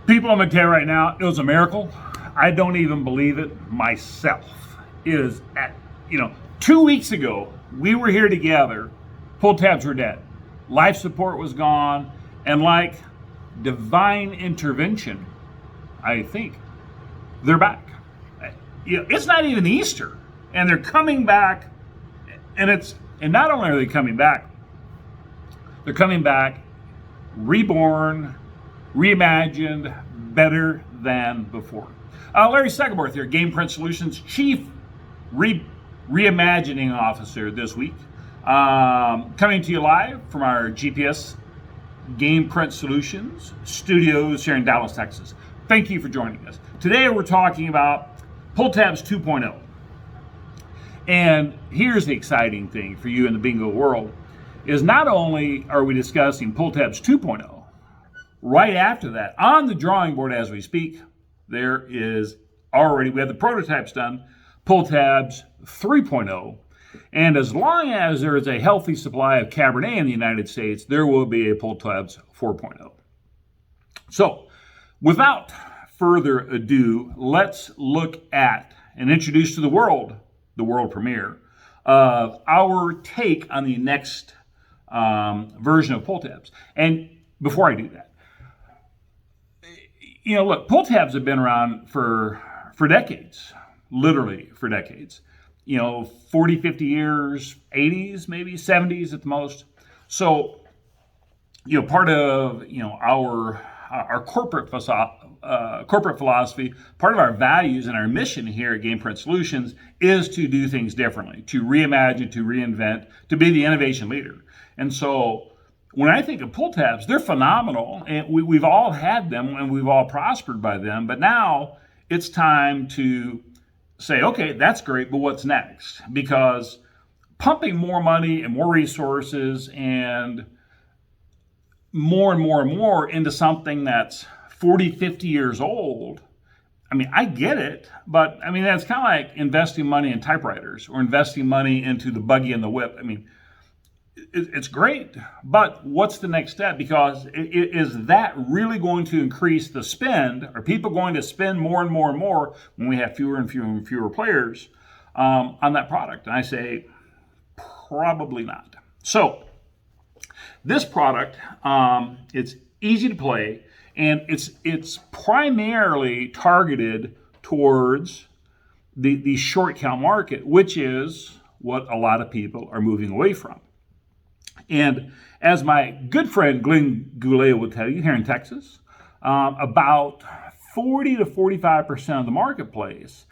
People, I'm going to tell you right now, it was a miracle. I don't even believe it myself. It is 2 weeks ago, we were here together, pull tabs were dead. Life support was gone, and like divine intervention, I think, they're back. It's not even Easter, and they're coming back, and not only are they coming back, they're coming back reborn, reimagined, better than before. Larry Segaborth here, GamePrint Solutions Chief Reimagining Officer this week. Coming to you live from our GPS GamePrint Solutions studios here in Dallas, Texas. Thank you for joining us. Today we're talking about Pull Tabs 2.0. And here's the exciting thing for you in the bingo world is not only are we discussing Pull Tabs 2.0, right after that, on the drawing board as we speak, we have the prototypes done, Pull Tabs 3.0. And as long as there is a healthy supply of Cabernet in the United States, there will be a Pull Tabs 4.0. So, without further ado, let's look at and introduce to the world premiere of our take on the next version of Pull Tabs. And before I do that, look, Pull Tabs have been around for decades, literally for decades. 40, 50 years, 80s, maybe 70s at the most. So, part of, our corporate philosophy, part of our values and our mission here at GamePrint Solutions is to do things differently, to reimagine, to reinvent, to be the innovation leader. And so when I think of pull tabs, they're phenomenal, and we've all had them and we've all prospered by them, but now it's time to say, okay, that's great, but what's next? Because pumping more money and more resources and more into something that's 40, 50 years old, I get it, but that's kind of like investing money in typewriters or investing money into the buggy and the whip. It's great, but what's the next step? Because is that really going to increase the spend? Are people going to spend more and more and more when we have fewer and fewer and fewer players on that product? And I say, probably not. So this product, it's easy to play, and it's primarily targeted towards the short count market, which is what a lot of people are moving away from. And as my good friend Glenn Goulet will tell you, here in Texas, about 40 to 45% of the marketplace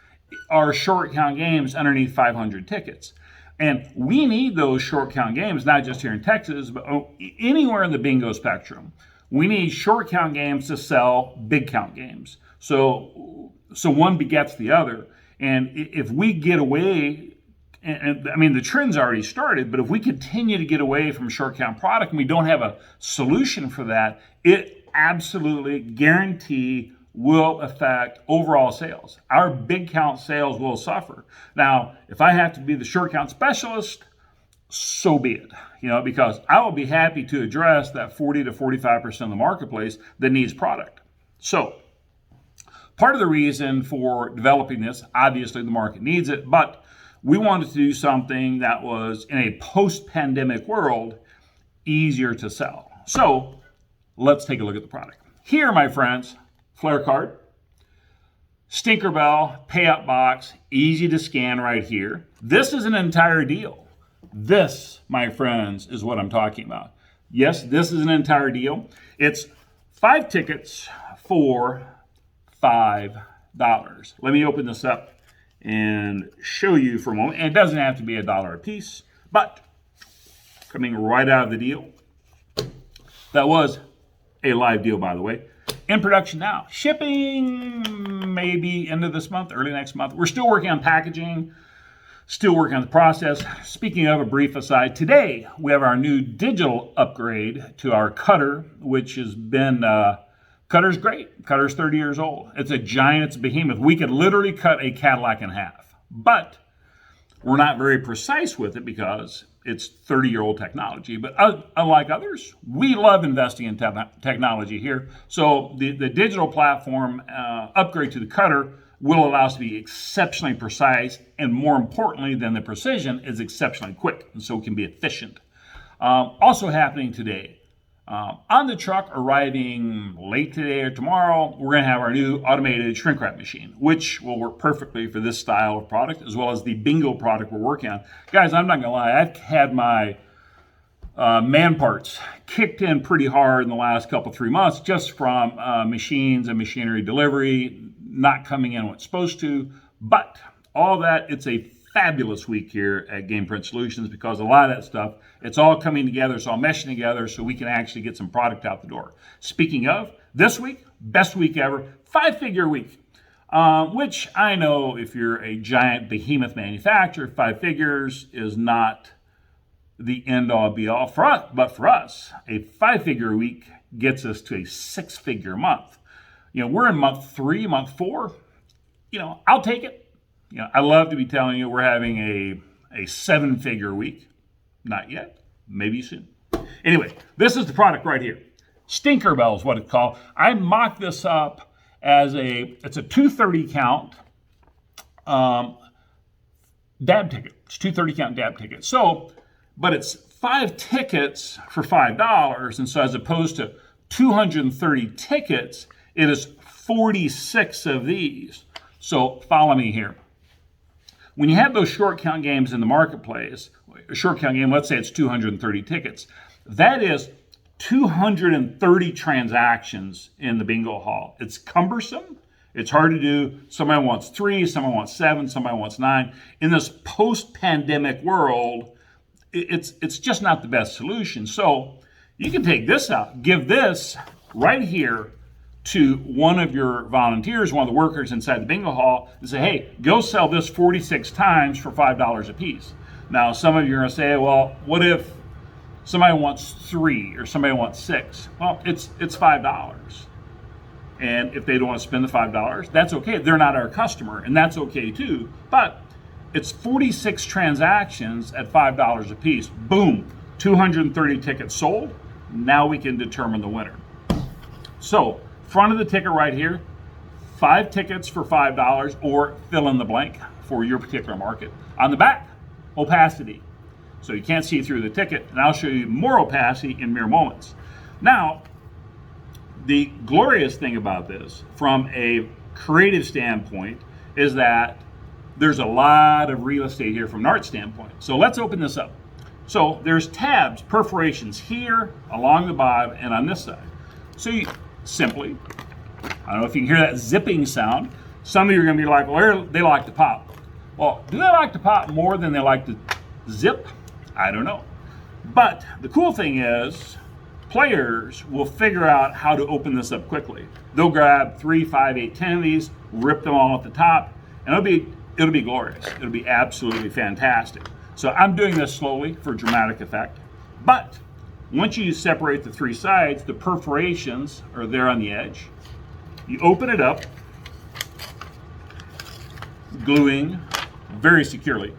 are short count games underneath 500 tickets. And we need those short count games, not just here in Texas, but anywhere in the bingo spectrum. We need short count games to sell big count games. So one begets the other. And if we get away, and the trend's already started, but if we continue to get away from short count product and we don't have a solution for that, it absolutely guarantee will affect overall sales. Our big count sales will suffer. Now, if I have to be the short count specialist, so be it, because I will be happy to address that 40 to 45% of the marketplace that needs product. So part of the reason for developing this, obviously the market needs it, but we wanted to do something that was, in a post-pandemic world, easier to sell. So let's take a look at the product. Here, my friends, Flair card, Stinker Bell, payout box, easy to scan right here. This is an entire deal. This, my friends, is what I'm talking about. Yes, this is an entire deal. It's 5 tickets for $5. Let me open this up and show you for a moment. And it doesn't have to be $1 a piece, but coming right out of the deal, that was a live deal, by the way, in production now. Shipping maybe end of this month, early next month. We're still working on packaging, still working on the process. Speaking of, a brief aside, today we have our new digital upgrade to our cutter, which has been Cutter's great. Cutter's 30 years old. It's a giant, it's a behemoth. We could literally cut a Cadillac in half. But we're not very precise with it because it's 30-year-old technology. But unlike others, we love investing in technology here. So the digital platform upgrade to the cutter will allow us to be exceptionally precise, and more importantly than the precision, is exceptionally quick, and so it can be efficient. Also happening today, on the truck arriving late today or tomorrow, we're going to have our new automated shrink wrap machine, which will work perfectly for this style of product, as well as the bingo product we're working on. Guys, I'm not going to lie, I've had my man parts kicked in pretty hard in the last 3 months, just from machines and machinery delivery not coming in when it's supposed to. But all that, it's a fabulous week here at GamePrint Solutions, because a lot of that stuff, it's all coming together, it's all meshing together, so we can actually get some product out the door. Speaking of, this week, best week ever, 5-figure week, which I know if you're a giant behemoth manufacturer, 5 figures is not the end-all be-all for us, but for us, a 5-figure week gets us to a 6-figure month. We're in month 3, month 4. I'll take it. I love to be telling you we're having a 7-figure week. Not yet. Maybe soon. Anyway, this is the product right here. Stinker Bell is what it's called. I mocked this up as it's a 230 count dab ticket. It's 230 count dab ticket. So, but it's 5 tickets for $5. And so as opposed to 230 tickets, it is 46 of these. So follow me here. When you have those short count games in the marketplace, a short count game, let's say it's 230 tickets, that is 230 transactions in the bingo hall. It's cumbersome. It's hard to do. Somebody wants 3, somebody wants 7, somebody wants 9. In this post-pandemic world, it's just not the best solution. So you can take this out, give this right here to one of your volunteers, one of the workers inside the bingo hall, and say, hey, go sell this 46 times for $5 a piece. Now, some of you are going to say, well, what if somebody wants 3 or somebody wants 6? Well, it's $5. And if they don't want to spend the $5, that's okay. They're not our customer, and that's okay too. But it's 46 transactions at $5 a piece. Boom, 230 tickets sold. Now we can determine the winner. So, front of the ticket right here, 5 tickets for $5, or fill in the blank for your particular market. On the back, opacity. So you can't see through the ticket, and I'll show you more opacity in mere moments. Now, the glorious thing about this, from a creative standpoint, is that there's a lot of real estate here from an art standpoint. So let's open this up. So there's tabs, perforations here, along the bottom, and on this side. So you simply, I don't know if you can hear that zipping sound. Some of you are going to be like, well, they like to pop. Well, do they like to pop more than they like to zip? I don't know. But the cool thing is, players will figure out how to open this up quickly. They'll grab 3, 5, 8, 10 of these, rip them all at the top, and it'll be glorious. It'll be absolutely fantastic. So I'm doing this slowly for dramatic effect. But once you separate the 3 sides, the perforations are there on the edge. You open it up, gluing very securely.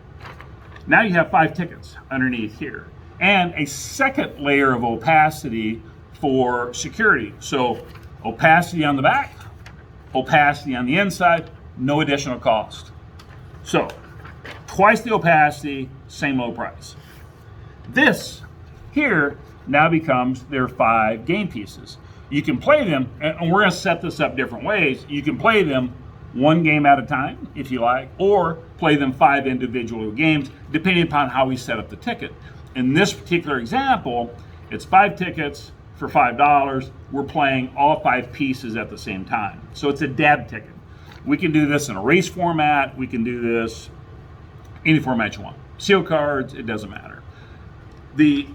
Now you have 5 tickets underneath here, and a second layer of opacity for security. So opacity on the back, opacity on the inside, no additional cost. So twice the opacity, same low price. This here now becomes their 5 game pieces. You can play them, and we're going to set this up different ways. You can play them 1 game at a time, if you like, or play them 5 individual games, depending upon how we set up the ticket. In this particular example, it's 5 tickets for $5. We're playing all 5 pieces at the same time. So it's a dab ticket. We can do this in a race format. We can do this any format you want. Seal cards, it doesn't matter. The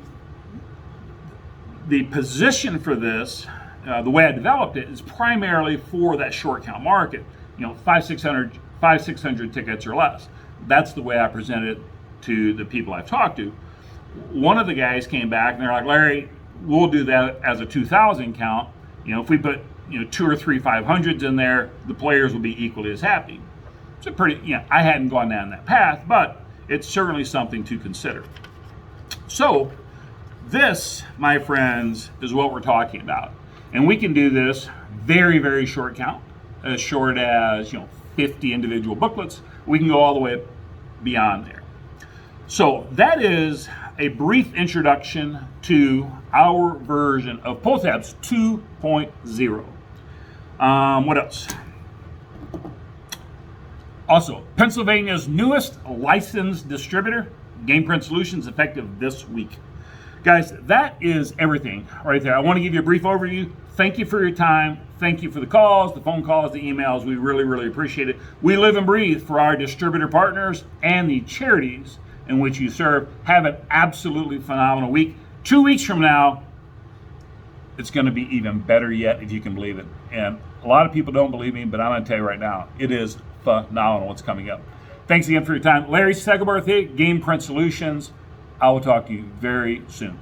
position for this, the way I developed it, is primarily for that short count market. 500-600 tickets or less. That's the way I presented it to the people I've talked to. One of the guys came back and they're like, Larry, we'll do that as a 2,000 count. If we put 2 or 3 500s in there, the players will be equally as happy. It's a pretty, I hadn't gone down that path, but it's certainly something to consider. So this, my friends, is what we're talking about. And we can do this very, very short count, as short as 50 individual booklets. We can go all the way beyond there. So that is a brief introduction to our version of Pull Tabs 2.0. What else? Also, Pennsylvania's newest licensed distributor, GamePrint Solutions, effective this week. Guys, that is everything right there. I want to give you a brief overview. Thank you for your time. Thank you for the calls, the phone calls, the emails. We really, really appreciate it. We live and breathe for our distributor partners and the charities in which you serve. Have an absolutely phenomenal week. 2 weeks from now, it's going to be even better yet, if you can believe it. And a lot of people don't believe me, but I'm going to tell you right now, it is phenomenal what's coming up. Thanks again for your time. Larry Segelbarth here, GamePrint Solutions. I will talk to you very soon.